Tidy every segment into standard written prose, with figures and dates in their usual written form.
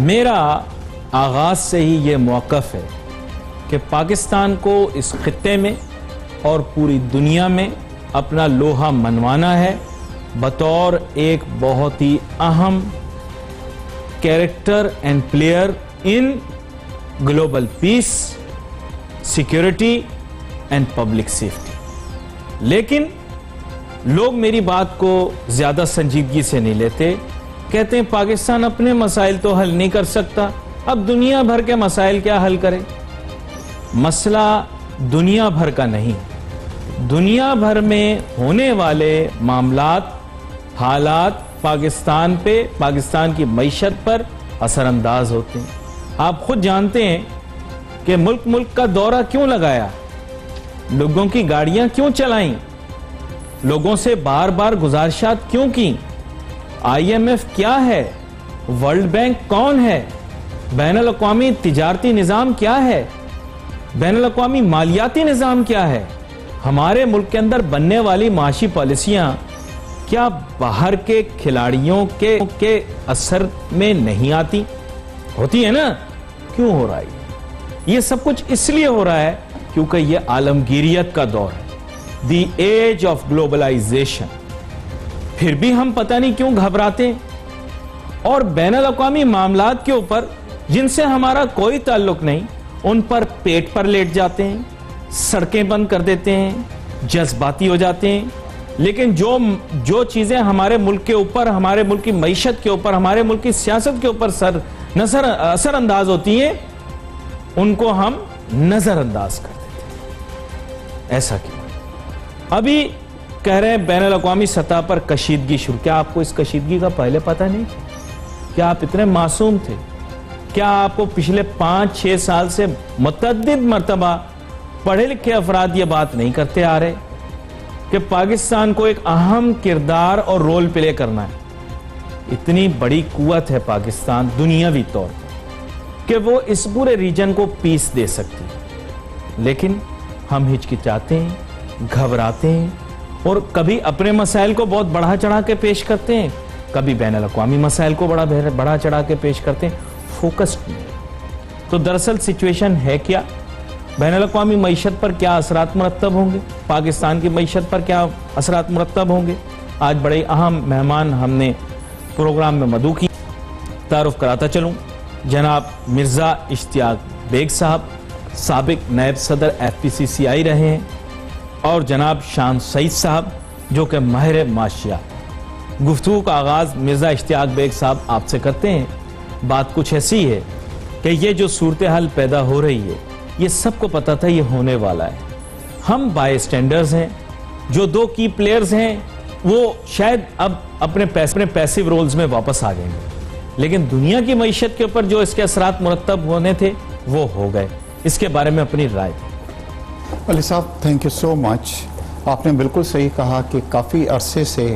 मेरा आगाज से ही ये मौक़िफ़ है कि पाकिस्तान को इस खित्ते में और पूरी दुनिया में अपना लोहा मनवाना है बतौर एक बहुत ही अहम character and player in global piece, security and public safety. लेकिन लोग मेरी बात को ज्यादा संजीदगी से नहीं लेते। कहते हैं पाकिस्तान अपने मसाइल तो हल नहीं कर सकता, अब दुनिया भर के मसाइल क्या हल करे। मसला दुनिया भर का नहीं, दुनिया भर में होने वाले मामलात, हालात पाकिस्तान पे, पाकिस्तान की मईशत पर असरअंदाज होते हैं। आप खुद जानते हैं कि मुल्क मुल्क का दौरा क्यों लगाया, लोगों की गाड़ियां क्यों चलाईं, लोगों से बार बार गुजारिशात क्यों की। IMF क्या है, वर्ल्ड बैंक कौन है, बैनुल अक़वामी तिजारती निज़ाम क्या है, बैनुल अक़वामी मालियाती निज़ाम क्या है। हमारे मुल्क के अंदर बनने वाली माशी पॉलिसियां क्या बाहर के खिलाड़ियों के असर में नहीं आती? होती है ना। क्यों हो रहा है ये सब कुछ? इसलिए हो रहा है क्योंकि ये आलमगीरियत का दौर है, द एज ऑफ ग्लोबलाइजेशन। फिर भी हम पता नहीं क्यों घबराते हैं और बैनुल अक़वामी मामलात के ऊपर जिनसे हमारा कोई ताल्लुक नहीं, उन पर पेट पर लेट जाते हैं, सड़कें बंद कर देते हैं, जज्बाती हो जाते हैं। लेकिन जो चीजें हमारे मुल्क के ऊपर, हमारे मुल्क की मईशत के ऊपर, हमारे मुल्क की सियासत के ऊपर असरअंदाज होती हैं, उनको हम नजरअंदाज कर देते हैं। ऐसा क्यों? अभी कह रहे हैं बैनुल अक़वामी सतह पर कशीदगी शुरू। क्या आपको इस कशीदगी का पहले पता नहीं? क्या आप इतने मासूम थे? क्या आपको पिछले 5-6 साल से मुतअद्दिद मर्तबा पढ़े लिखे अफराद ये बात नहीं करते आ रहे कि पाकिस्तान को एक अहम किरदार और रोल प्ले करना है? इतनी बड़ी कुव्वत है पाकिस्तान दुनियावी तौर पर कि वो इस पूरे रीजन को पीस दे सकती है। लेकिन हम हिचकिचाते हैं, घबराते हैं और कभी अपने मसाइल को बहुत बढ़ा चढ़ा के पेश करते हैं, कभी बैनुल अक़वामी मसाइल को बढ़ा चढ़ा के पेश करते हैं। फोकस्ड नहीं। तो दरअसल सिचुएशन है क्या? बैनुल अक़वामी मईशत पर क्या असरात मुरत्तब होंगे, पाकिस्तान की मईशत पर क्या असरात मुरत्तब होंगे? आज बड़े अहम मेहमान हमने प्रोग्राम में मदऊ की। तारुफ कराता चलूं, जनाब मिर्ज़ा इश्तियाक बेग साहब साबिक नायब सदर FPCCI रहे हैं और जनाब शान सईद साहब जो कि माहिर माशियात। गुफ्तगू का आगाज़ मिर्ज़ा इश्तियाक बेग साहब आपसे करते हैं। बात कुछ ऐसी है कि ये जो सूरत हाल पैदा हो रही है, ये सबको पता था ये होने वाला है। हम बाय स्टैंडर्ड्स हैं, जो 2 की प्लेयर्स हैं वो शायद अब अपने पैसिव रोल्स में वापस आ जाएंगे, लेकिन दुनिया की मईशत के ऊपर जो इसके असरात मुरत्तब होने थे वो हो गए। इसके बारे में अपनी राय दें। अली साहब, थैंक यू सो मच। आपने बिल्कुल सही कहा कि काफ़ी अरसे से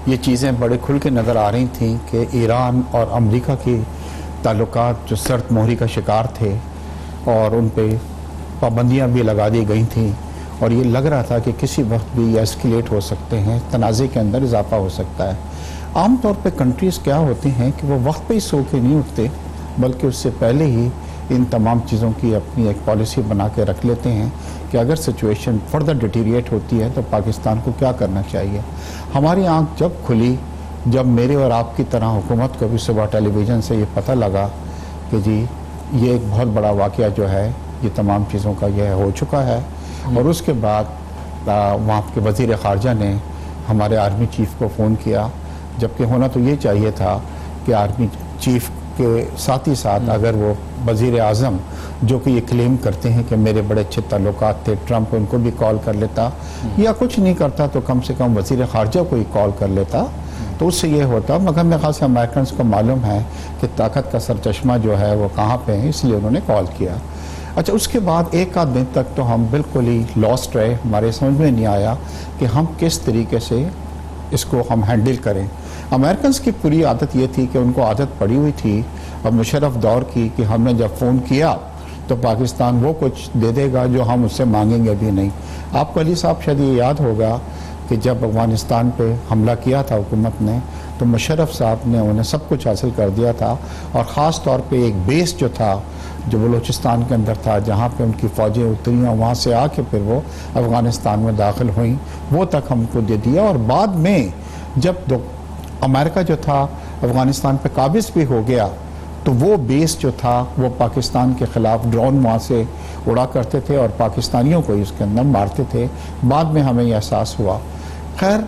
ये चीज़ें बड़े खुल के नज़र आ रही थी कि ईरान और अमेरिका के ताल्लुकात जो सर्द मोहरी का शिकार थे और उन पे पाबंदियां भी लगा दी गई थी और ये लग रहा था कि किसी वक्त भी ये एस्केलेट हो सकते हैं, तनाज़े के अंदर इजाफा हो सकता है। आम तौर पे कंट्रीज़ क्या होती हैं कि वो वक्त पे ही सो के नहीं उठते, बल्कि उससे पहले ही इन तमाम चीज़ों की अपनी एक पॉलिसी बना के रख लेते हैं कि अगर सिचुएशन फर्दर डिटीरिएट होती है तो पाकिस्तान को क्या करना चाहिए। हमारी आंख जब खुली, जब मेरे और आपकी तरह हुकूमत को भी सुबह टेलीविज़न से ये पता लगा कि जी ये एक बहुत बड़ा वाक़या जो है ये तमाम चीज़ों का यह हो चुका है, और उसके बाद वहाँ के वज़ीर ख़ारजा ने हमारे आर्मी चीफ़ को फ़ोन किया, जबकि होना तो ये चाहिए था कि आर्मी चीफ़ के साथ ही साथ अगर वो वज़ीर आज़म जो कि ये क्लेम करते हैं कि मेरे बड़े अच्छे ताल्लुकात थे ट्रंप, उनको भी कॉल कर लेता, या कुछ नहीं करता तो कम से कम वज़ीर ख़ारजा को ही कॉल कर लेता, तो उससे ये होता। मगर मेरे ख्याल से अमेरिकन को मालूम है कि ताकत का सरचश्मा जो है वो कहाँ पे है, इसलिए उन्होंने कॉल किया। अच्छा, उसके बाद एक आध दिन तक तो हम बिल्कुल ही लॉस्ट रहे, हमारे समझ में नहीं आया कि हम किस तरीके से इसको हम हैंडल करें। अमेरिकन की पूरी आदत ये थी कि उनको आदत पड़ी हुई थी और मुशर्रफ दौर की कि हमने जब फ़ोन किया तो पाकिस्तान वो कुछ दे देगा जो हम उससे मांगेंगे भी नहीं। आपको अली साहब शायद ये याद होगा कि जब अफगानिस्तान पे हमला किया था हुकूमत ने, तो मुशर्रफ साहब ने उन्हें सब कुछ हासिल कर दिया था, और ख़ास तौर पे एक बेस जो था जो बलूचिस्तान के अंदर था, जहाँ पे उनकी फ़ौजें उतरी और वहाँ से आके फिर वो अफ़गानिस्तान में दाखिल हुई, वो तक हमको दे दिया। और बाद में जब अमेरिका जो था अफ़गानिस्तान पे काबिज़ भी हो गया, तो वो बेस जो था वो पाकिस्तान के ख़िलाफ़ ड्रोन वहाँ से उड़ा करते थे और पाकिस्तानियों को उसके अंदर मारते थे। बाद में हमें यह एहसास हुआ। खैर,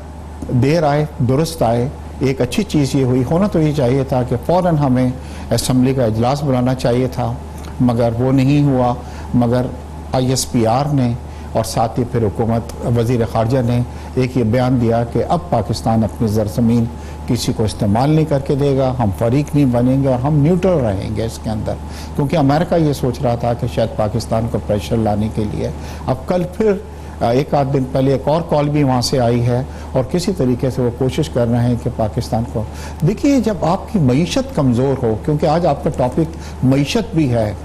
देर आए दुरुस्त आए। एक अच्छी चीज़ ये हुई, होना तो ये चाहिए था कि फ़ौरन हमें असम्बली का इजलास बुलाना चाहिए था, मगर वो नहीं हुआ। मगर ISPR ने और साथ ही फिर हुकूमत वज़ीर ख़ारजा ने एक ये बयान दिया कि अब पाकिस्तान अपनी ज़रज़मीन किसी को इस्तेमाल नहीं करके देगा, हम फरीक नहीं बनेंगे और हम न्यूट्रल रहेंगे इसके अंदर, क्योंकि अमेरिका ये सोच रहा था कि शायद पाकिस्तान को प्रेशर लाने के लिए। अब कल फिर एक आध दिन पहले एक और कॉल भी वहाँ से आई है और किसी तरीके से वो कोशिश कर रहे हैं कि पाकिस्तान को, देखिए जब आपकी मईशत कमज़ोर हो, क्योंकि आज आपका टॉपिक मईशत भी है,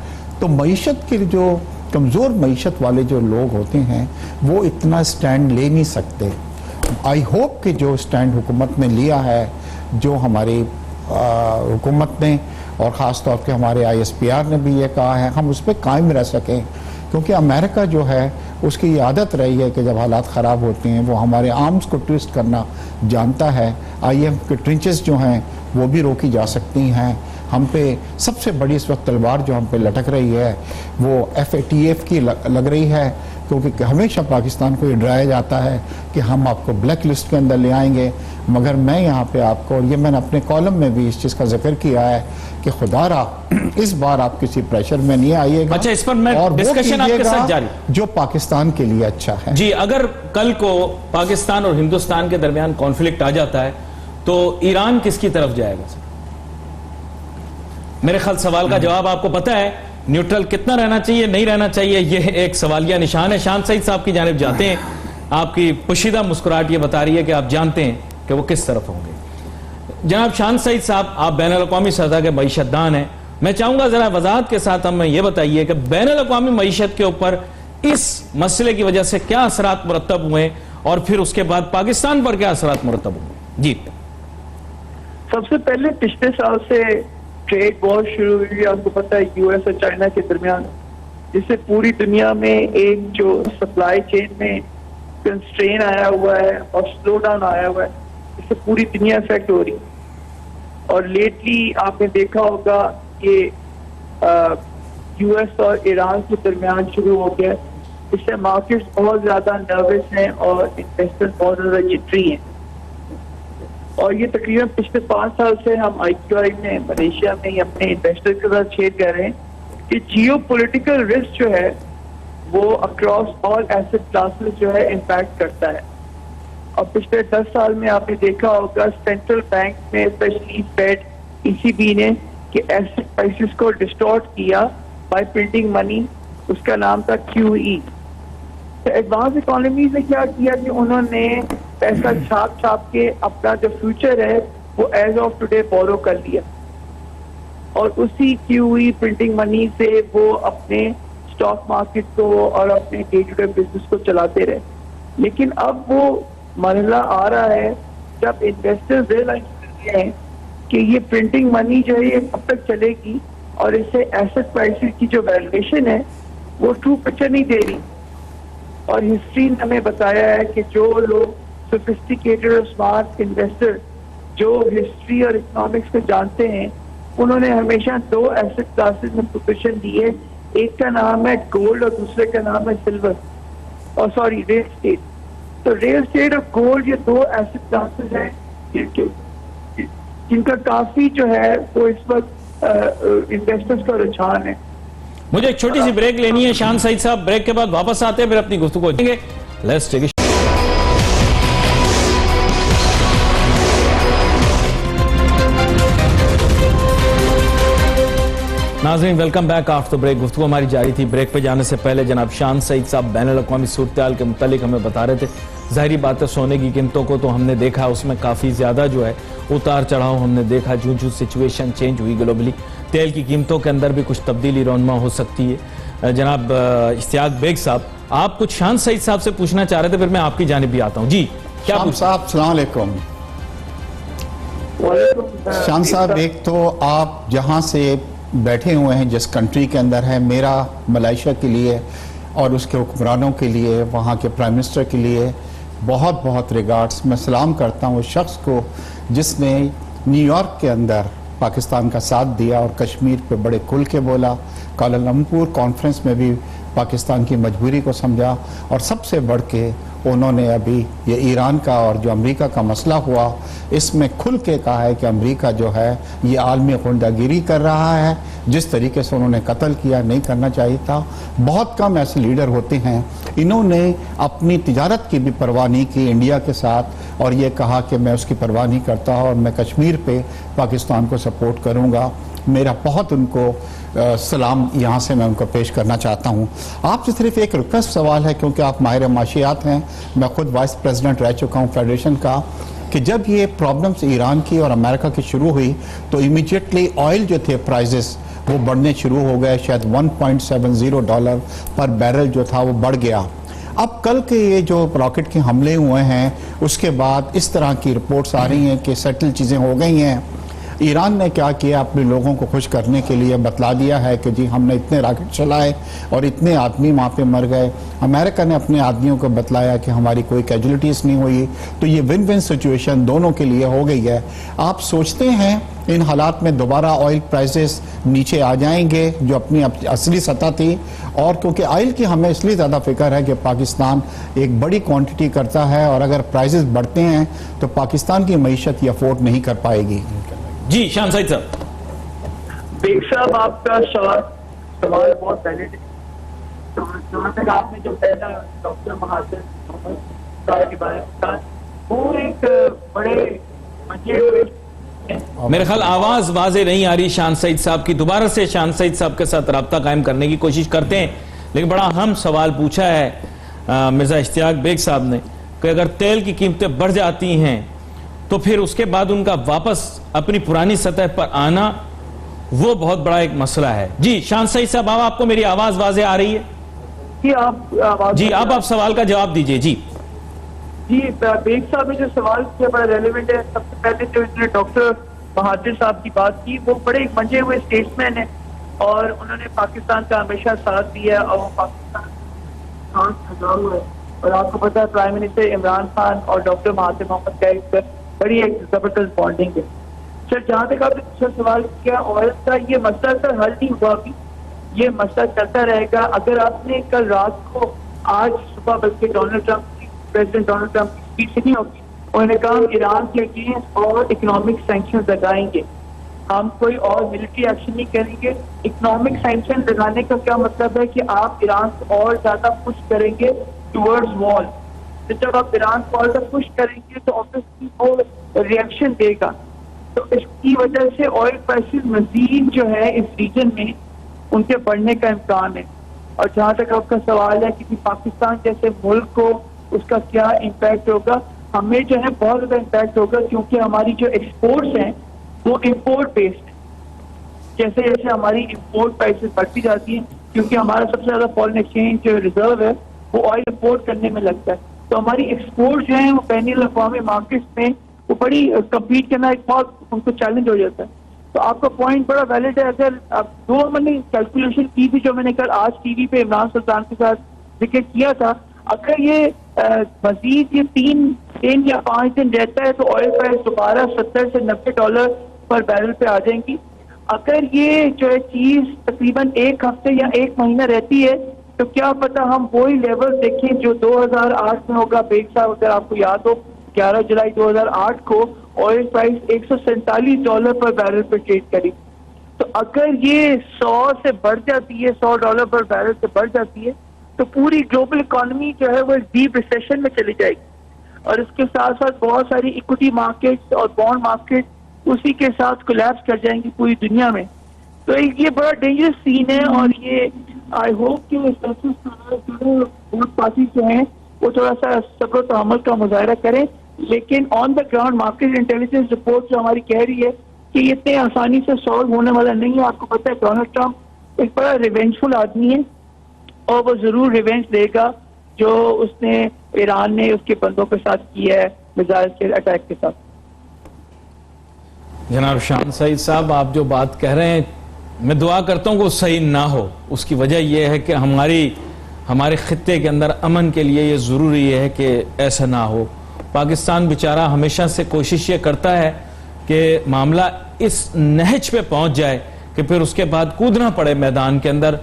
तो मईशत के जो कमज़ोर मईशत वाले जो लोग होते हैं वो इतना स्टैंड ले नहीं सकते। आई होप कि जो स्टैंड हुकूमत ने लिया है, जो हमारी हुकूमत ने और ख़ास तौर पे हमारे ISPR ने भी ये कहा है, हम उस पर कायम रह सकें, क्योंकि अमेरिका जो है उसकी ये आदत रही है कि जब हालात ख़राब होते हैं वो हमारे आर्म्स को ट्विस्ट करना जानता है। IMF के ट्रिंचेस जो हैं वो भी रोकी जा सकती हैं। हम पे सबसे बड़ी इस वक्त तलवार जो हम पे लटक रही है वो FATF की लग रही है, क्योंकि हमेशा पाकिस्तान को ये डराया जाता है कि हम आपको ब्लैक लिस्ट के अंदर ले आएंगे। मगर मैं यहाँ पे आपको, और ये मैंने अपने कॉलम में भी इस चीज़ का जिक्र किया है कि खुदारा इस बार आप किसी प्रेशर में नहीं आइएगा। अच्छा, इस पर मैं और डिस्कशन आपके साथ जारी, जो पाकिस्तान के लिए अच्छा है। जी, अगर कल को पाकिस्तान और हिंदुस्तान के दरमियान कॉन्फ्लिक्ट आ जाता है तो ईरान किसकी तरफ जाएगा सर? मेरे ख्याल सवाल का जवाब आपको पता है, न्यूट्रल कितना रहना चाहिए, नहीं रहना चाहिए, यह एक सवालिया निशान है। शान सईद साहब की जानिब जाते हैं, आपकी पोशीदा मुस्कुराहट ये बता रही है कि आप जानते हैं कि वो किस तरफ होंगे। जनाब शान सईद साहब, आप बैन अल-अक़वामी सतह के मईशतदान हैं, मैं चाहूंगा जरा वजाहत के साथ हमें यह बताइए कि बैन अल-अक़वामी मईशत के ऊपर इस मसले की वजह से क्या असरात मुरतब हुए और फिर उसके बाद पाकिस्तान पर क्या असरात मुरतब हुए? जी, सबसे पहले पिछले साल से ट्रेड वॉर शुरू हुई, आपको पता है, US और चाइना के दरमियान, जिससे पूरी दुनिया में एक जो सप्लाई चेन में कंस्ट्रेन आया हुआ है और स्लो डाउन आया हुआ है, इससे पूरी दुनिया इफेक्ट हो रही है। और लेटली आपने देखा होगा कि US और ईरान के दरमियान शुरू हो गया, इससे मार्केट्स बहुत ज्यादा नर्वस हैं और इन्वेस्टर्स बहुत ज्यादा जिटरी हैं। और ये तकरीबन पिछले 5 साल से हम IQI में मलेशिया में अपने इन्वेस्टर के साथ शेयर कर रहे हैं कि जियो पोलिटिकल रिस्क जो है वो अक्रॉस ऑल एसेट क्लासेस जो है इम्पैक्ट करता है। और पिछले 10 साल में आपने देखा होगा सेंट्रल बैंक में, स्पेशली फेड, ECB ने कि एसेट प्राइसेस को डिस्टॉर्ट किया बाय प्रिंटिंग मनी, उसका नाम था QE। तो एडवांस इकोनॉमीज ने क्या किया कि उन्होंने पैसा छाप छाप के अपना जो फ्यूचर है वो एज ऑफ टुडे बोरो कर लिया, और उसी QE प्रिंटिंग मनी से वो अपने स्टॉक मार्केट को और अपने डे टू डे बिजनेस को चलाते रहे। लेकिन अब वो मरहला आ रहा है जब इन्वेस्टर्स रियलाइज करते हैं कि ये प्रिंटिंग मनी जो है ये कब तक चलेगी और इससे एसेट प्राइसेस की जो वैल्यूएशन है वो ट्रू पिक्चर नहीं दे रही। और हिस्ट्री ने हमें बताया है कि जो लोग सोफिस्टिकेटेड और स्मार्ट इन्वेस्टर जो हिस्ट्री और इकोनॉमिक्स को जानते हैं, उन्होंने हमेशा 2 एसेट क्लासेस में पोजीशन दी है। एक का नाम है गोल्ड और दूसरे का नाम है सिल्वर, और सॉरी रियल एस्टेट। तो रियल एस्टेट और गोल्ड ये 2 एसेट क्लासेस हैं जिनका काफी जो है वो इस वक्त इन्वेस्टर्स का रुझान है। मुझे एक छोटी सी ब्रेक लेनी है शान सईद साहब, ब्रेक के बाद वापस आते हैं, फिर अपनी गुफ्तगू करेंगे। Let's take it. नाज़रीन, वेलकम बैक आफ्टर ब्रेक। गुफ्तगू हमारी जारी थी। ब्रेक पे जाने से पहले जनाब शान सईद साहब बैन अल-अक़वामी सूरत-ए-हाल के मुतालिक हमें बता रहे थे। ज़ाहिरी बात है, सोने की कीमतों को तो हमने देखा, उसमें काफ़ी ज़्यादा जो है उतार चढ़ाव हमने देखा, जूं जूं सिचुएशन चेंज हुई ग्लोबली। तेल की कीमतों के अंदर भी कुछ तब्दीली रोनमा हो सकती है। जनाब इश्तियाक बेग साहब, आप कुछ शान सईद साहब से पूछना चाह रहे थे, फिर मैं आपकी जानिब भी आता हूँ। जी, क्या साहब? अस्सलाम वालेकुम। शान साहब, एक तो आप जहाँ से बैठे हुए हैं, जिस कंट्री के अंदर है, मेरा मलेशिया के लिए और उसके हुक्मरानों के लिए, वहाँ के प्राइम मिनिस्टर के लिए बहुत बहुत रिगार्ड्स। मैं सलाम करता हूँ उस शख्स को जिसने न्यूयॉर्क के अंदर पाकिस्तान का साथ दिया और कश्मीर पे बड़े खुल के बोला, कोलंबो कॉन्फ्रेंस में भी पाकिस्तान की मजबूरी को समझा, और सबसे बढ़ के उन्होंने अभी ये ईरान का और जो अमेरिका का मसला हुआ, इसमें खुल के कहा है कि अमेरिका जो है ये आलमी गुंडागिरी कर रहा है। जिस तरीके से उन्होंने कत्ल किया, नहीं करना चाहिए था। बहुत कम ऐसे लीडर होते हैं। इन्होंने अपनी तिजारत की भी परवाह नहीं की इंडिया के साथ, और ये कहा कि मैं उसकी परवाह नहीं करता और मैं कश्मीर पे पाकिस्तान को सपोर्ट करूँगा। मेरा बहुत उनको सलाम यहाँ से मैं उनको पेश करना चाहता हूँ। आपसे सिर्फ एक रिक्वेस्ट सवाल है, क्योंकि आप माहिर माशियात हैं, मैं खुद वाइस प्रेसिडेंट रह चुका हूँ फेडरेशन का, कि जब ये प्रॉब्लम्स ईरान की और अमेरिका की शुरू हुई तो इमीडिएटली ऑयल जो थे प्राइजेस वो बढ़ने शुरू हो गए। शायद $1.70 पर बैरल जो था वो बढ़ गया। अब कल के ये जो रॉकेट के हमले हुए हैं उसके बाद इस तरह की रिपोर्ट्स आ रही हैं कि सेटल चीज़ें हो गई हैं। ईरान ने क्या किया, अपने लोगों को खुश करने के लिए बतला दिया है कि जी हमने इतने रॉकेट चलाए और इतने आदमी वहाँ पे मर गए। अमेरिका ने अपने आदमियों को बतलाया कि हमारी कोई कैजुअलिटीज़ नहीं हुई। तो ये विन विन सिचुएशन दोनों के लिए हो गई है। आप सोचते हैं इन हालात में दोबारा ऑयल प्राइसेस नीचे आ जाएंगे जो अपनी असली सतह थी? और क्योंकि ऑयल की हमें इसलिए ज़्यादा फिक्र है कि पाकिस्तान एक बड़ी क्वांटिटी करता है, और अगर प्राइसेस बढ़ते हैं तो पाकिस्तान की मईशत ये अफोर्ड नहीं कर पाएगी। जी शान सईद साहब। बेग साहब, आपका सवाल बहुत वैलिड है। तो जहाँ तक आपने जो पहला डॉक्टर महाजन के बारे में कहा, वो एक बड़े मजे हुए। मेरे ख्याल आवाज वाजे नहीं आ रही शान सईद साहब की। दोबारा से शान सईद साहब के साथ रब्ता कायम करने की कोशिश करते हैं, लेकिन बड़ा अहम सवाल पूछा है मिर्जा इश्तियाक बेग साहब ने कि अगर तेल की कीमतें बढ़ जाती हैं तो फिर उसके बाद उनका वापस अपनी पुरानी सतह पर आना वो बहुत बड़ा एक मसला है। जी शान सईद साहब, आपको मेरी आवाज वाजे आ रही है? जी, अब आप सवाल का जवाब दीजिए। जी बेग साहब ने जो सवाल किया बड़ा रेलिवेंट है। सबसे पहले जो इन्होंने डॉक्टर महाजिर साहब की बात की, वो बड़े मंजे हुए स्टेट्समैन है और उन्होंने पाकिस्तान का हमेशा साथ दिया और वो पाकिस्तान खड़ा हुआ है। और आपको पता है प्राइम मिनिस्टर इमरान खान और डॉक्टर महातिर मोहम्मद का एक बड़ी एक जबरदस्त बॉन्डिंग है। सर, जहाँ तक आपने दूसरा सवाल किया ऑयल का, ये मसला सर हल नहीं हुआ अभी, ये मसला चलता रहेगा। अगर आपने कल रात को, आज सुबह बल्कि प्रेसिडेंट डोनाल्ड ट्रंप की स्पीच नहीं होगी, उन्होंने कहा हम ईरान के अगेंस्ट और इकोनॉमिक सैंक्शन लगाएंगे, हम कोई और मिलिट्री एक्शन नहीं करेंगे। इकोनॉमिक सैंक्शन लगाने का क्या मतलब है कि आप ईरान को और ज्यादा पुश करेंगे टुवर्ड्स वॉल। तो जब आप ईरान को और ज्यादा पुश करेंगे तो ऑब्वियसली वो रिएक्शन देगा। तो इसकी वजह से ऑयल प्राइसेस मजीद जो है इस रीजन में उनके बढ़ने का इम्कान है। और जहाँ तक आपका सवाल है कि पाकिस्तान जैसे मुल्क को उसका क्या इम्पैक्ट होगा, हमें जो है बहुत ज्यादा इम्पैक्ट होगा, क्योंकि हमारी जो एक्सपोर्ट्स हैं वो इम्पोर्ट बेस्ड है। जैसे जैसे हमारी इम्पोर्ट प्राइसेस बढ़ती जाती हैं, क्योंकि हमारा सबसे ज्यादा फॉरेन एक्सचेंज जो रिजर्व है वो ऑयल इम्पोर्ट करने में लगता है, तो हमारी एक्सपोर्ट जो है वो बैनुल अक़वामी मार्केट में वो बड़ी कम्पीट करना एक बहुत उनको चैलेंज हो जाता है। तो आपका पॉइंट बड़ा वैलिड है। अगर आप दो मैंने कैलकुलेशन की थी जो मैंने कल आज टीवी पे इमरान सुल्तान के साथ जिक्र किया था, अगर ये मजीद ये 3 या 5 दिन रहता है तो ऑयल प्राइस दोबारा $70 से $90 पर बैरल पे आ जाएंगी। अगर ये जो है चीज तकरीबन 1 हफ्ते या 1 महीना रहती है तो क्या पता हम वही लेवल देखें जो 2008 में होगा। बेग साहब, अगर आपको याद हो 11 जुलाई 2008 को ऑयल प्राइस $147 पर बैरल पर ट्रेड करी। तो अगर ये 100 से बढ़ जाती है, $100 पर बैरल से बढ़ जाती है, तो पूरी ग्लोबल इकोनॉमी जो है वो डीप रिसेशन में चली जाएगी। और इसके साथ साथ बहुत सारी इक्विटी मार्केट और बॉन्ड मार्केट उसी के साथ कोलैप्स कर जाएंगी पूरी दुनिया में। तो ये बड़ा डेंजरस सीन है। और ये आई होप कि बहुत पार्टी जो है वो थोड़ा सा सब्र तहम्मुल का मुजाहरा करें, लेकिन on the ground market intelligence report जो हमारी कह रही है कि ये इतने आसानी से सॉल्व होने वाला नहीं है। आपको पता है डोनाल्ड ट्रंप एक बड़ा रिवेंजफुल आदमी है और वो जरूर रिवेंज देगा जो उसने ईरान ने उसके बंदों के साथ किया है मिसाइल के अटैक के साथ। जनाब शान सईद साहब, आप जो बात कह रहे हैं, मैं दुआ करता हूँ कि वो सही ना हो। उसकी वजह यह है कि हमारे खित्ते के अंदर अमन के लिए ये ज़रूरी है कि ऐसा ना हो। पाकिस्तान बेचारा हमेशा से कोशिश ये करता है कि मामला इस नहज पे पहुंच जाए कि फिर उसके बाद कूदना पड़े मैदान के अंदर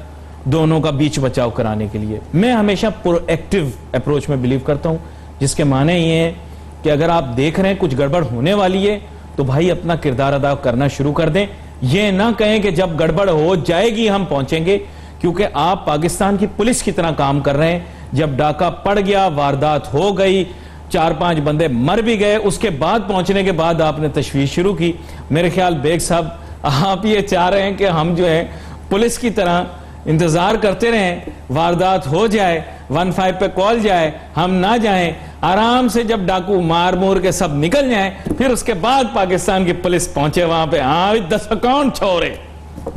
दोनों का बीच बचाव कराने के लिए। मैं हमेशा प्रोएक्टिव अप्रोच में बिलीव करता हूँ, जिसके माने ये है कि अगर आप देख रहे हैं कुछ गड़बड़ होने वाली है तो भाई अपना किरदार अदा करना शुरू कर दें। ये ना कहें कि जब गड़बड़ हो जाएगी हम पहुंचेंगे, क्योंकि आप पाकिस्तान की पुलिस की तरह काम कर रहे हैं। जब डाका पड़ गया, वारदात हो गई, 4-5 बंदे मर भी गए, उसके बाद पहुंचने के बाद आपने तशवीश शुरू की। मेरे ख्याल बेग साहब आप ये चाह रहे हैं कि हम जो है पुलिस की तरह इंतजार करते रहें, वारदात हो जाए, 15 पे कॉल जाए, हम ना जाएं, आराम से जब डाकू मार मोर के सब निकल जाएं, फिर उसके बाद पाकिस्तान की पुलिस पहुंचे वहां पे, हाँ 10 अकाउंट छोड़े।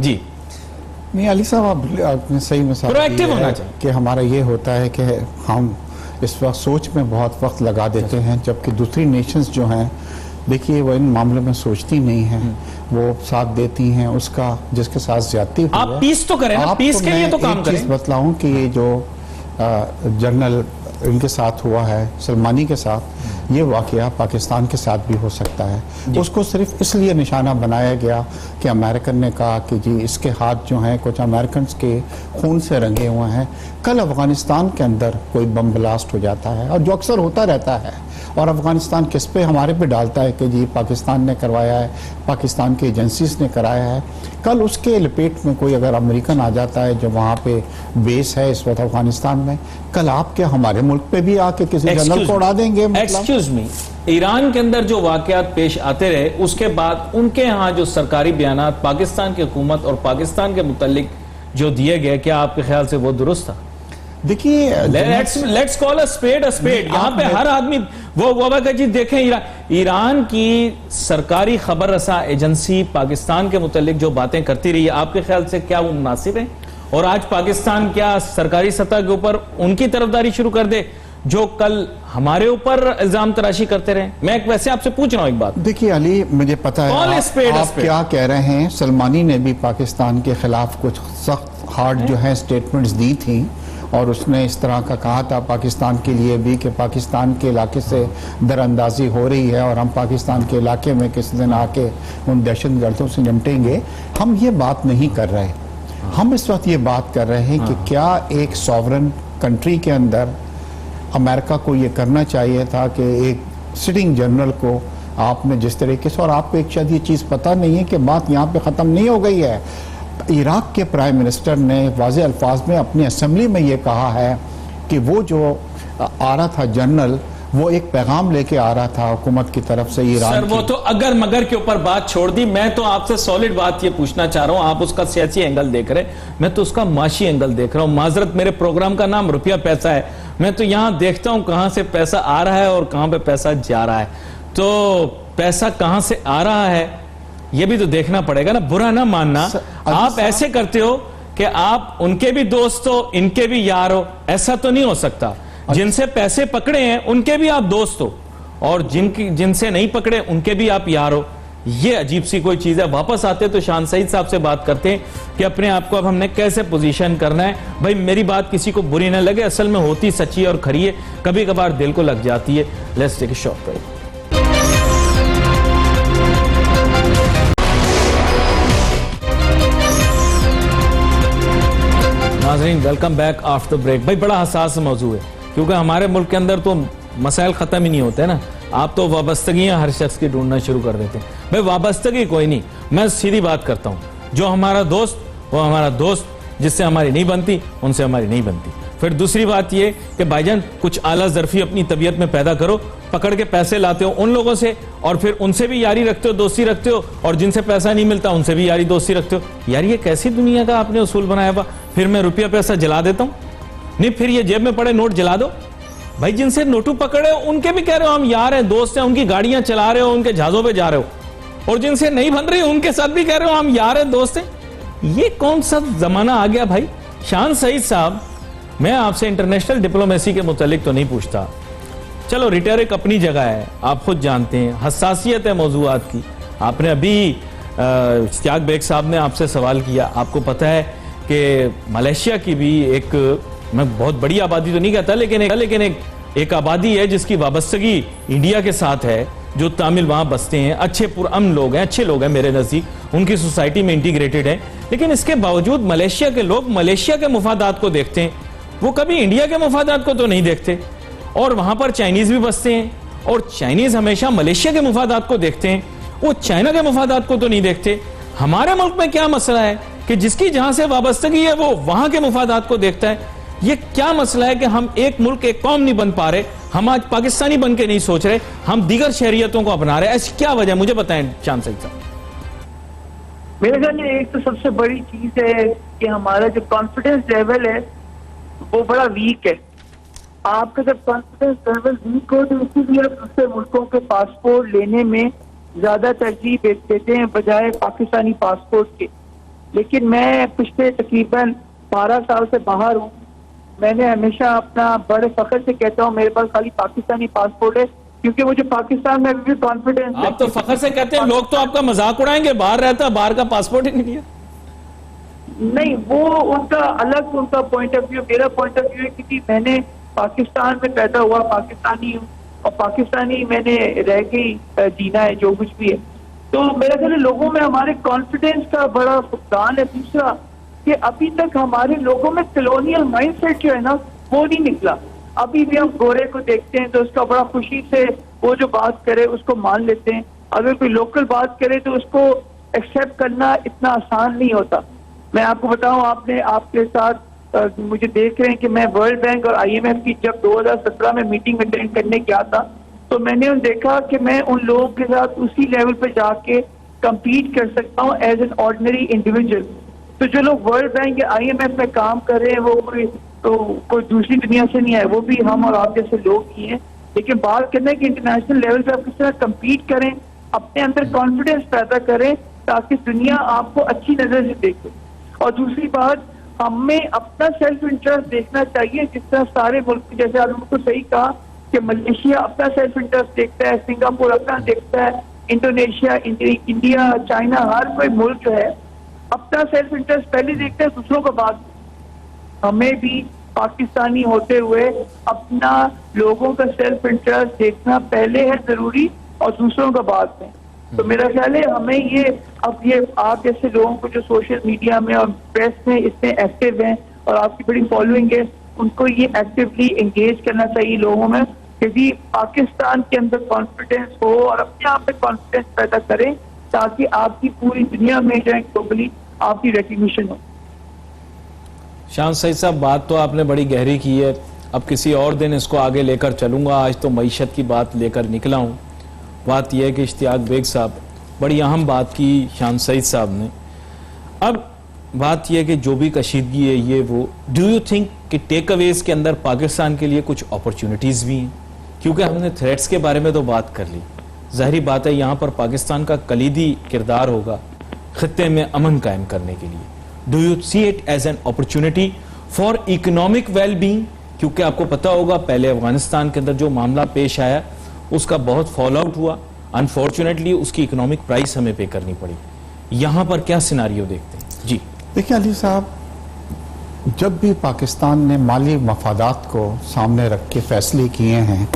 जी नहीं अली साहब, आपने सही मिसाल प्रोएक्टिव होना चाहिए कि हमारा ये होता है कि हम इस वक्त सोच में बहुत वक्त लगा देते हैं, जबकि दूसरी नेशंस जो हैं, देखिए वो इन मामलों में सोचती नहीं हैं, वो साथ देती हैं उसका जिसके साथ ज्यादती हुई है। आप पीस तो करें ना, पीस के लिए तो काम करें। बतलाऊं कि ये जो जनरल इनके साथ हुआ है, सलमानी के साथ, ये वाकया पाकिस्तान के साथ भी हो सकता है। उसको सिर्फ इसलिए निशाना बनाया गया कि अमेरिकन ने कहा कि जी इसके हाथ जो हैं कुछ अमेरिकन के खून से रंगे हुए हैं। कल अफगानिस्तान के अंदर कोई बम ब्लास्ट हो जाता है, और जो अक्सर होता रहता है, और अफगानिस्तान किस पे हमारे पे डालता है कि जी पाकिस्तान ने करवाया है, पाकिस्तान की एजेंसीज ने कराया है। कल उसके लपेट में कोई अगर अमेरिकन आ जाता है जो वहाँ पे बेस है इस वक्त अफगानिस्तान में, कल आप क्या हमारे मुल्क पे भी आके किसी जनरल को उड़ा देंगे? एक्सक्यूज मी, ईरान के अंदर जो वाकयात पेश आते रहे, उसके बाद उनके यहाँ जो सरकारी बयानात पाकिस्तान की हुकूमत और पाकिस्तान के मुतालिक जो दिए गए, क्या आपके ख्याल से वो दुरुस्त था? देखिए, लेट्स कॉल अ स्पेड। यहाँ पे हर आदमी वो जी देखें, ईरान की सरकारी खबर रसा एजेंसी पाकिस्तान के मुतालिक जो बातें करती रही है, आपके ख्याल से क्या वो मुनासिब है? और आज पाकिस्तान क्या सरकारी सतह के ऊपर उनकी तरफदारी शुरू कर दे जो कल हमारे ऊपर इल्जाम तराशी करते रहे? मैं वैसे आपसे पूछ रहा हूं एक बात। देखिए अली, मुझे पता है आप क्या कह रहे हैं। सलमानी ने भी पाकिस्तान के खिलाफ कुछ सख्त हार्ड जो है स्टेटमेंट्स दी थी, और उसने इस तरह का कहा था पाकिस्तान के लिए भी कि पाकिस्तान के इलाके से दरअंदाजी हो रही है और हम पाकिस्तान के इलाके में किसी दिन आके उन दहशत गर्दों से निपटेंगे। हम ये बात नहीं कर रहे, हम इस वक्त ये बात कर रहे हैं कि क्या एक सॉवरन कंट्री के अंदर अमेरिका को ये करना चाहिए था कि एक सिटिंग जनरल को आपने जिस तरीके से, और आपको एक शायद ये चीज़ पता नहीं है कि बात यहाँ पे ख़त्म नहीं हो गई है। इराक के प्राइम मिनिस्टर ने वाज़े अल्फाज में अपनी असेंबली में ये कहा है कि वो जो आ रहा था जनरल, वो एक पैगाम लेके आ रहा था हुकूमत की तरफ से ईरान। सर वो तो अगर मगर के ऊपर बात छोड़ दी, मैं तो आपसे सॉलिड बात ये पूछना चाह रहा हूं। आप उसका सियासी एंगल देख रहे, मैं तो उसका माशी एंगल देख रहा हूं। माजरत, मेरे प्रोग्राम का नाम रुपया पैसा है, मैं तो यहां देखता हूं कहां से पैसा आ रहा है और कहां पे पैसा जा रहा है। तो पैसा कहां से आ रहा है ये भी तो देखना पड़ेगा ना, बुरा ना मानना। आप ऐसे करते हो कि आप उनके भी दोस्त हो, इनके भी यार हो, ऐसा तो नहीं हो सकता। जिनसे पैसे पकड़े हैं उनके भी आप दोस्त हो, और जिनसे नहीं पकड़े उनके भी आप यार हो। ये अजीब सी कोई चीज है। वापस आते तो शान सईद साहब से बात करते हैं कि अपने आप को अब हमने कैसे पोजीशन करना है। भाई मेरी बात किसी को बुरी ना लगे, असल में होती सच्ची और खरी है, कभी कभार दिल को लग जाती है। Let's take a short break. नाज़रीन, वेलकम बैक आफ्टर ब्रेक। भाई बड़ा हसास मौजू है, क्योंकि हमारे मुल्क के अंदर तो मसाइल ख़त्म ही नहीं होते ना। आप तो वाबस्तगियाँ हर शख्स की ढूंढना शुरू कर देते हैं। भाई वाबस्तगी कोई नहीं, मैं सीधी बात करता हूँ। जो हमारा दोस्त वो हमारा दोस्त, जिससे हमारी नहीं बनती उनसे हमारी नहीं बनती। फिर दूसरी बात ये कि भाईजान कुछ आला ज़र्फ़ी अपनी तबीयत में पैदा करो। पकड़ के पैसे लाते हो उन लोगों से, और फिर उनसे भी यारी रखते हो, दोस्ती रखते हो, और जिनसे पैसा नहीं मिलता उनसे भी यारी दोस्ती रखते हो। यार ये कैसी दुनिया का आपने उसूल बनाया हुआ? फिर मैं रुपया पैसा जला देता हूँ? नहीं, फिर ये जेब में पड़े नोट जला दो। भाई जिनसे नोटू पकड़े हो उनके भी कह रहे हो हम यार हैं, दोस्त हैं, उनकी गाड़ियां चला रहे हो, उनके जहाजों पे जा रहे हो, और जिनसे नहीं बन रही उनके साथ भी कह रहे हो हम यार हैं, दोस्त हैं। ये कौन सा जमाना आ गया भाई? शान सईद साहब, मैं आपसे इंटरनेशनल डिप्लोमेसी के मुतालिक तो नहीं पूछता, चलो रिटोरिक अपनी जगह है, आप खुद जानते हैं, हसासियत है मौजूआत की, आपने अभी इश्तियाक बेग साहब ने आपसे सवाल किया, आपको पता है कि मलेशिया की भी एक, मैं बहुत बड़ी आबादी तो नहीं कहता, लेकिन एक आबादी है जिसकी वाबस्तगी इंडिया के साथ है, जो तामिल वहां बसते हैं, अच्छे पुरअमन लोग हैं, अच्छे लोग हैं मेरे नजदीक, उनकी सोसाइटी में इंटीग्रेटेड है। लेकिन इसके बावजूद मलेशिया के लोग मलेशिया के मुफादात को देखते हैं, वो कभी इंडिया के मुफादात को तो नहीं देखते। और वहां पर चाइनीज भी बसते हैं, और चाइनीज हमेशा मलेशिया के मुफादात को देखते हैं, वो चाइना के मुफादात को तो नहीं देखते। हमारे मुल्क में क्या मसला है कि जिसकी जहां से वाबस्तगी है वो वहां के मुफादात को देखता है। ये क्या मसला है कि हम एक मुल्क एक कौम नहीं बन पा रहे, हम आज पाकिस्तानी बन के नहीं सोच रहे, हम दीगर शहरियतों को अपना रहे, ऐसी क्या वजह, मुझे बताएं शान सईद साहब। मेरे ख्याल में एक तो सबसे बड़ी चीज है कि हमारा जो कॉन्फिडेंस लेवल है वो बड़ा वीक है। आपका जब कॉन्फिडेंस लेवल वीक हो तो इसीलिए आप दूसरे मुल्कों के पासपोर्ट लेने में ज्यादा तरजीह देते हैं बजाय पाकिस्तानी पासपोर्ट के। लेकिन मैं पिछले तकरीबन 12 साल से बाहर हूँ, मैंने हमेशा अपना बड़े फख्र से कहता हूँ मेरे पास खाली पाकिस्तानी पासपोर्ट है, क्योंकि मुझे पाकिस्तान में अभी भी कॉन्फिडेंस है। आप तो फख्र से कहते हैं, लोग तो आपका मजाक उड़ाएंगे, बाहर रहता बाहर का पासपोर्ट ही नहीं दिया। नहीं, वो उनका अलग उनका पॉइंट ऑफ व्यू, मेरा पॉइंट ऑफ व्यू है क्योंकि मैंने पाकिस्तान में पैदा हुआ, पाकिस्तानी हूँ और पाकिस्तानी मैंने रह के जीना है जो कुछ भी है। तो मेरा ख्याल है लोगों में हमारे कॉन्फिडेंस का बड़ा फुकदान है। दूसरा कि अभी तक हमारे लोगों में कॉलोनियल माइंडसेट जो है ना वो नहीं निकला। अभी भी हम गोरे को देखते हैं तो उसका बड़ा खुशी से वो जो बात करे उसको मान लेते हैं, अगर कोई लोकल बात करे तो उसको एक्सेप्ट करना इतना आसान नहीं होता। मैं आपको बताऊं, आपने आपके साथ मुझे देख रहे हैं कि मैं वर्ल्ड बैंक और IMF की जब 2017 में मीटिंग अटेंड करने गया था तो मैंने देखा कि मैं उन लोगों के साथ उसी लेवल पे जाके compete कर सकता हूँ एज एन ऑर्डिनरी इंडिविजुअल। तो जो लोग वर्ल्ड बैंक या IMF में काम कर रहे हैं वो कोई दूसरी दुनिया से नहीं है, वो भी हम और आप जैसे लोग ही हैं। लेकिन बात करना है कि इंटरनेशनल लेवल पे आप किस तरह कम्पीट करें, अपने अंदर कॉन्फिडेंस पैदा करें ताकि दुनिया आपको अच्छी नजर से देखे। और दूसरी बात, हमें अपना सेल्फ इंटरेस्ट देखना चाहिए, जिस तरह सारे मुल्क, जैसे आपने बिल्कुल सही कहा कि मलेशिया अपना सेल्फ इंटरेस्ट देखता है, सिंगापुर अपना देखता है, इंडोनेशिया, इंडिया, चाइना, हर कोई मुल्क जो है अपना सेल्फ इंटरेस्ट पहले देखता है, दूसरों को बाद। हमें भी पाकिस्तानी होते हुए अपना लोगों का सेल्फ इंटरेस्ट देखना पहले है जरूरी और दूसरों का बाद में। तो मेरा ख्याल है हमें ये आप जैसे लोगों को जो सोशल मीडिया में और प्रेस में इसमें एक्टिव हैं और आपकी बड़ी फॉलोइंग है, उनको ये एक्टिवली एंगेज करना चाहिए लोगों में, क्योंकि पाकिस्तान के अंदर कॉन्फिडेंस हो और अपने आप में कॉन्फिडेंस पैदा करें ताकि आपकी पूरी दुनिया में जो है ग्लोबली आपकी रिकग्निशन हो। शान सईद साहब, बात तो आपने बड़ी गहरी की है, अब किसी और दिन इसको आगे लेकर चलूंगा, आज तो मईशत की बात लेकर निकला हूँ। बात यह है कि इश्तियाक बेग साहब बड़ी अहम बात की शान सईद साहब ने। अब बात यह है कि जो भी कशीदगी है ये वो, डू यू थिंक कि टेक अवेज के अंदर पाकिस्तान के लिए कुछ अपॉर्चुनिटीज़ भी हैं? क्योंकि हमने थ्रेट्स के बारे में तो बात कर ली, जाहिर बात है यहाँ पर पाकिस्तान का कलीदी किरदार होगा खत्ते में अमन कायम करने के लिए। Do you see it as an opportunity for economic well being? क्योंकि आपको पता होगा पहले अफगानिस्तान के अंदर जो मामला पेश आया उसका बहुत फॉल आउट हुआ, अनफॉर्चुनेटली उसकी इकोनॉमिक प्राइस हमें पे करनी पड़ी। यहाँ पर क्या सिनारियो देखते हैं? जी देखिए अली साहब, जब भी पाकिस्तान ने माली मफादात को सामने रख के फैसले किए हैं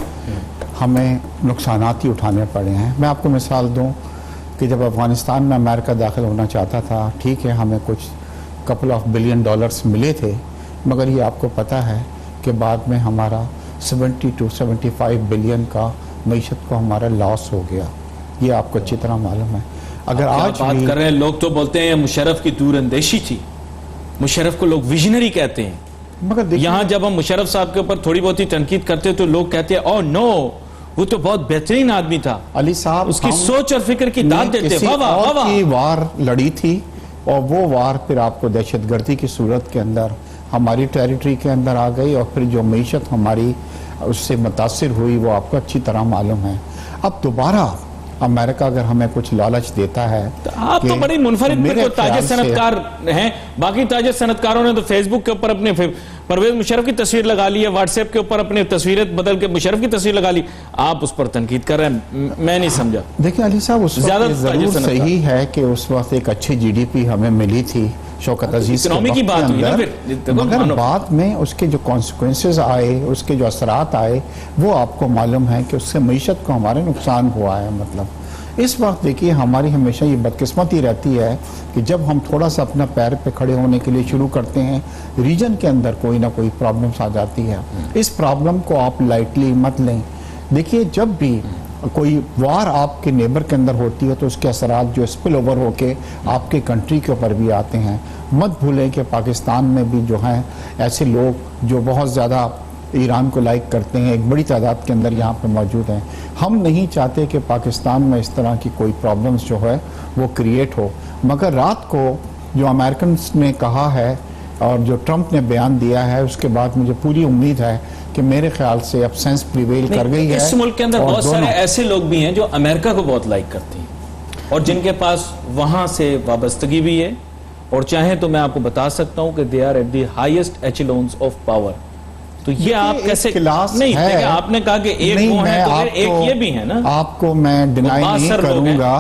हमें नुकसानात ही उठाने पड़े हैं। मैं आपको मिसाल दूं कि जब अफगानिस्तान में अमेरिका दाखिल होना चाहता था, ठीक है, हमें कुछ कपल ऑफ बिलियन डॉलर्स मिले थे, मगर ये आपको पता है कि बाद में हमारा 70 to 75 बिलियन का मईशत को हमारा लॉस हो गया। ये आपको अच्छी तरह मालूम है। अगर आज बात कर रहे हैं, लोग तो बोलते हैं मुशर्रफ की दूरअंदेशी थी, मुशर्रफ को लोग विजनरी कहते हैं, मगर यहां जब हम मुशर्रफ साहब के ऊपर थोड़ी बहुत ही तनकीद करते तो लोग कहते हैं ओह नो, वो तो बहुत बेहतरीन आदमी था, अली साहब उसकी सोच और फिक्र की दाद देते। किसी और की वार लड़ी थी और वो वार फिर आपको दहशतगर्दी की सूरत के अंदर हमारी टेरिटरी के अंदर आ गई और फिर जो मईशत हमारी उससे मुतासिर हुई वो आपको अच्छी तरह मालूम है। अब दोबारा अमेरिका अगर हमें कुछ लालच देता है तो आप तो बड़ी मुनफरिद ताजे सनतकार हैं, बाकी ताजे सनतकारों ने तो फेसबुक के ऊपर अपने परवेज मुशर्रफ की तस्वीर लगा ली है, व्हाट्सएप के ऊपर अपनी तस्वीरें बदल के मुशर्रफ की तस्वीर लगा ली, आप उस पर तनकीद कर रहे हैं, मैं नहीं समझा। देखिए अली साहब, उस वक्त जरूर सही है कि उस वक्त एक अच्छी जीडीपी हमें मिली थी शौकत अजीज इकोनॉमी की बात हुई ना फिर, मगर बाद में उसके जो कॉन्सिक्वेंसेस आए, उसके जो असरात आए, वो आपको मालूम है कि उससे मईशत को हमारे नुकसान हुआ है। मतलब इस वक्त देखिए हमारी हमेशा ये बदकिस्मती रहती है कि जब हम थोड़ा सा अपना पैर पे खड़े होने के लिए शुरू करते हैं, रीजन के अंदर कोई ना कोई प्रॉब्लम्स आ जाती है। इस प्रॉब्लम को आप लाइटली मत लें। देखिए जब भी कोई वार आपके नेबर के अंदर होती है तो उसके असरात जो स्पिल ओवर होके आपके कंट्री के ऊपर भी आते हैं। मत भूलें कि पाकिस्तान में भी जो हैं ऐसे लोग जो बहुत ज़्यादा ईरान को लाइक करते हैं, एक बड़ी तादाद के अंदर यहाँ पे मौजूद हैं। हम नहीं चाहते कि पाकिस्तान में इस तरह की कोई प्रॉब्लम्स जो है वो क्रिएट हो, मगर रात को जो अमेरिकन ने कहा है और जो ट्रंप ने बयान दिया है, उसके बाद मुझे पूरी उम्मीद है कि मेरे ख्याल से अब सेंस प्रिवेल कर गई है। इस मुल्क के अंदर बहुत सारे ऐसे लोग भी हैं जो अमेरिका को बहुत लाइक करते हैं और जिनके पास वहां से वाबस्तगी भी है, और चाहे तो मैं आपको बता सकता हूं कि they are at the highest echelons of power. तो ये आप कैसे नहीं है? आपने कहा कि एक वो है तो एक ये भी है ना। आपको मैं डिनाई नहीं करूंगा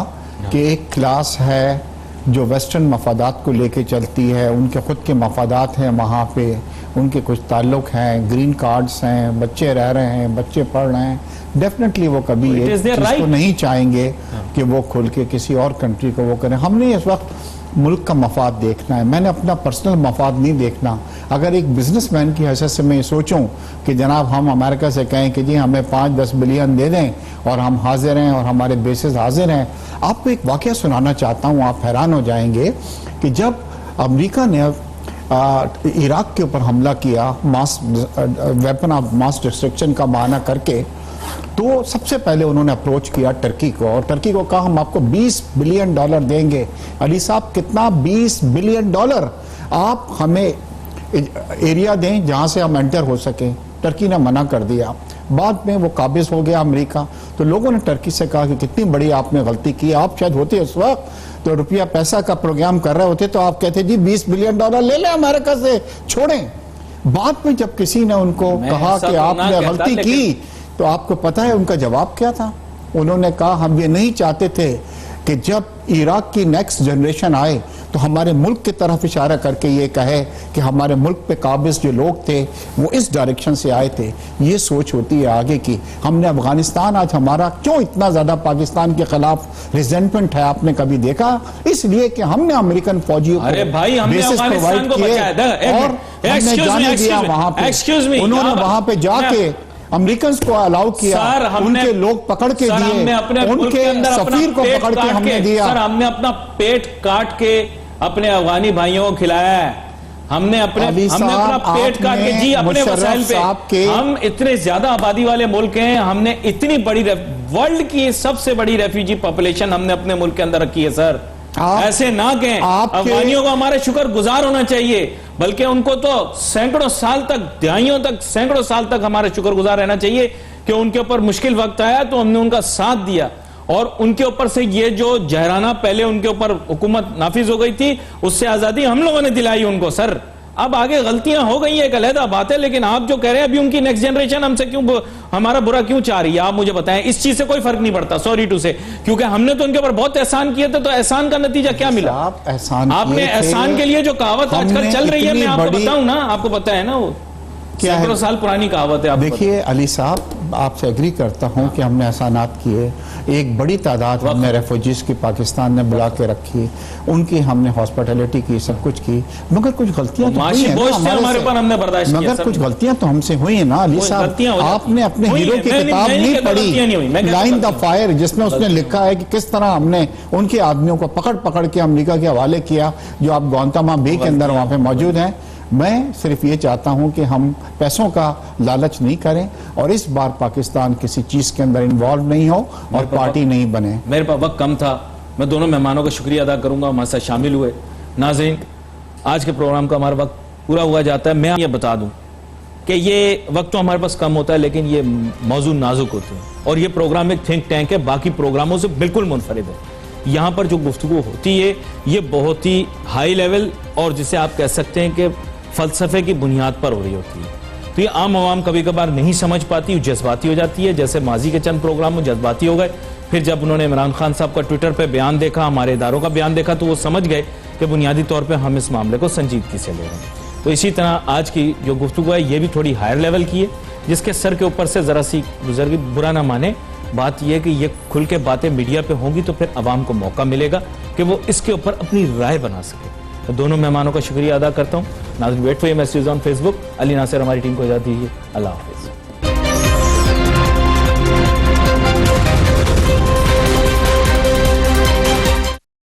कि एक क्लास है जो वेस्टर्न मफादात को लेके चलती है, उनके खुद के मफादात हैं, वहाँ पे उनके कुछ ताल्लुक हैं, ग्रीन कार्ड्स हैं, बच्चे रह रहे हैं, बच्चे पढ़ रहे हैं। डेफिनेटली वो कभी ये चीज़ को नहीं चाहेंगे कि वो खुल के किसी और कंट्री को वो करें। हमने इस वक्त मुल्क का मफाद देखना है, मैंने अपना पर्सनल मफाद नहीं देखना। अगर एक बिजनेसमैन की हैसियत से मैं सोचूं कि जनाब हम अमेरिका से कहें कि जी हमें 5-10 बिलियन दे दें और हम हाजिर हैं और हमारे बेसिस हाजिर हैं। आपको एक वाक़या सुनाना चाहता हूं, आप हैरान हो जाएंगे कि जब अमेरिका ने इराक के ऊपर हमला किया वेपन ऑफ मास डिस्ट्रक्शन का बहाना करके, तो सबसे पहले उन्होंने अप्रोच किया टर्की को और टर्की को कहा हम आपको $20 बिलियन देंगे। अली साहब कितना? $20 बिलियन। आप हमें एरिया दें जहां से हम एंटर हो सकें। टर्की ने मना कर दिया। बाद में वो काबिज हो गया अमेरिका। तो लोगों ने टर्की से कहा कि कितनी बड़ी आपने गलती की, आप शायद होते उस वक्त तो रुपया पैसा का प्रोग्राम कर रहे होते तो आप कहते जी $20 बिलियन ले लें अमेरिका से, छोड़ें। बाद में जब किसी ने उनको कहा कि आपने गलती की तो आपको पता है उनका जवाब क्या था? उन्होंने कहा हम ये नहीं चाहते थे कि जब इराक की नेक्स्ट जनरेशन आए तो हमारे मुल्क की तरफ इशारा करके ये कहे कि हमारे मुल्क पे काबिज जो लोग थे वो इस डायरेक्शन से आए थे। ये सोच होती है आगे की। हमने अफगानिस्तान, आज हमारा क्यों इतना ज्यादा पाकिस्तान के खिलाफ रिजेंटमेंट है, आपने कभी देखा? इसलिए कि हमने अमेरिकन फौजियों को बेसिस प्रोवाइड किए और हमने जाने दिया वहां पे। उन्होंने वहां पे जाके अमेरिकन को अलाउ किया, उनके लोग पकड़ के दिए, उनके सफीर को पकड़ के हमने दिया। सर हमने अपना पेट काट के अपने अफगानी भाइयों को खिलाया है। हमने अपना पेट काट के जी अपने वसाइल पे। हम इतने ज्यादा आबादी वाले मुल्क हैं, हमने इतनी बड़ी वर्ल्ड की सबसे बड़ी रेफ्यूजी पॉपुलेशन हमने अपने मुल्क के अंदर रखी है। सर ऐसे ना कहें, अफगानियों को हमारे शुक्रगुजार होना चाहिए, बल्कि उनको तो सैकड़ों साल तक, दहाइयों तक, सैकड़ों साल तक हमारे शुक्रगुजार रहना चाहिए कि उनके ऊपर मुश्किल वक्त आया तो हमने उनका साथ दिया और उनके ऊपर से ये जो जहराना पहले उनके ऊपर हुकूमत नाफिज हो गई थी, उससे आजादी हम लोगों ने दिलाई उनको। सर अब आगे गलतियां हो गई है, एक अलहदा बात है, लेकिन आप जो कह रहे हैं अभी उनकी नेक्स्ट जनरेशन हमसे क्यों, हमारा बुरा क्यों चाह रही है, आप मुझे बताएं। इस चीज से कोई फर्क नहीं पड़ता, सॉरी टू से, क्योंकि हमने तो उनके ऊपर बहुत एहसान किए थे, तो एहसान का नतीजा क्या मिला? आपने एहसान के लिए जो कहावत आजकल चल रही है, मैं आपको बताऊं ना, आपको पता है ना, वो सैकड़ों साल पुरानी कहावत है। देखिए अली साहब, आपसे एग्री करता हूं कि हमने एहसानात किए, एक बड़ी तादाद हमने रेफ्यूजीज की पाकिस्तान ने बुला के रखी, उनकी हमने हॉस्पिटैलिटी की, सब कुछ की, मगर कुछ गलतियां तो हुई हैं ना हमारे पर, हमने बर्दाश्त किया। मगर कुछ गलतियां तो हमसे हुई है ना अली साहब। आपने अपने हीरो की किताब नहीं पढ़ी, लाइन द फायर, जिसमें उसने लिखा है कि किस तरह हमने उनके आदमियों को पकड़ पकड़ के अमेरिका के हवाले किया, जो आप गुआंतानामो बे के अंदर वहां पे मौजूद हैं। मैं सिर्फ ये चाहता हूं कि हम पैसों का लालच नहीं करें और इस बार पाकिस्तान किसी चीज के अंदर इन्वॉल्व नहीं हो और पार्टी नहीं बने। मेरे पास वक्त कम था, मैं दोनों मेहमानों का शुक्रिया अदा करूंगा, हमारे साथ शामिल हुए। नाज़रीन, आज के प्रोग्राम का हमारा वक्त पूरा हुआ जाता है। मैं ये बता दूं कि ये वक्त तो हमारे पास कम होता है, लेकिन ये मौजू नाजुक होते हैं और ये प्रोग्राम एक थिंक टैंक है, बाकी प्रोग्रामों से बिल्कुल मुनफरिद है। यहाँ पर जो गुफ्तगू होती है ये बहुत ही हाई लेवल और जिसे आप कह सकते हैं कि फलसफे की बुनियाद पर हो रही होती है। तो ये आम आवाम कभी कभार नहीं समझ पाती, जज्बाती हो जाती है। जैसे माजी के चंद प्रोग्राम में जज्बाती हो गए, फिर जब उन्होंने इमरान खान साहब का ट्विटर पे बयान देखा, हमारे इदारों का बयान देखा, तो वो समझ गए कि बुनियादी तौर पे हम इस मामले को संजीदगी से ले रहे हैं। तो इसी तरह आज की जो गुफ्तगू है ये भी थोड़ी हायर लेवल की है, जिसके सर के ऊपर से जरा सी गुजर गई, बुरा ना माने। बात यह है कि ये खुल के बातें मीडिया पे होंगी तो फिर अवाम को मौका मिलेगा कि वो इसके ऊपर अपनी राय बना सके। तो दोनों मेहमानों का शुक्रिया अदा करता हूँ। नाज़रीन, wait for your message on Facebook. Ali Nasir हमारी टीम को इजाज़त दीजिए। अल्लाह हाफिज़।